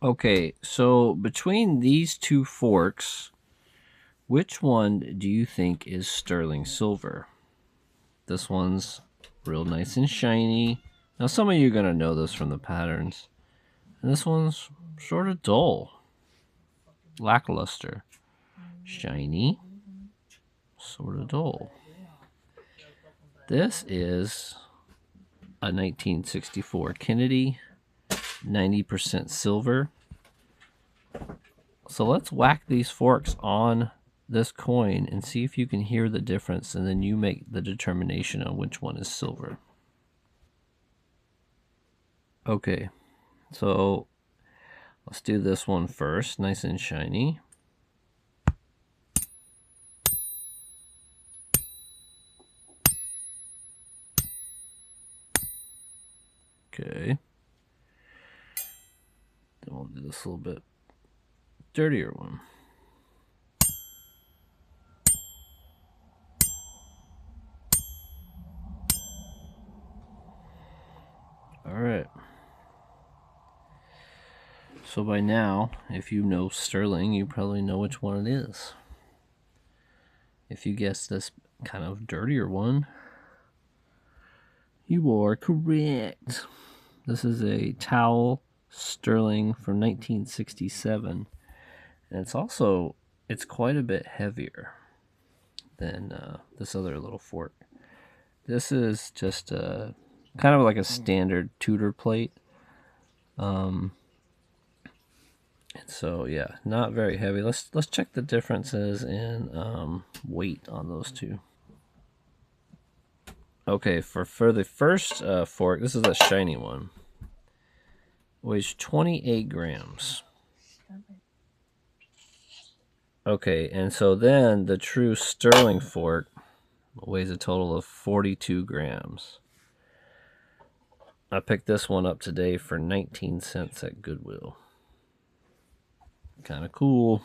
Okay, so between these two forks, which one do you think is sterling silver? This one's real nice and shiny. Now, some of you are going to know this from the patterns. And this one's sort of dull, lackluster, shiny, sort of dull. This is a 1964 Kennedy, 90% silver. So let's whack these forks on this coin and see if you can hear the difference, and then you make the determination on which one is silver. Okay, so let's do this one first, nice and shiny. Okay. Then we'll do this little bit dirtier one. All right. So by now, if you know sterling, you probably know which one it is. If you guess this kind of dirtier one, you are correct. This is a towel sterling from 1967, and it's quite a bit heavier than this other little fork. This is just kind of like a standard Tudor plate. So yeah, not very heavy. Let's check the differences in weight on those two. Okay, for the first fork, this is a shiny one. Weighs 28 grams. Okay, and so then the true sterling fork weighs a total of 42 grams. I picked this one up today for 19 cents at Goodwill. Kind of cool.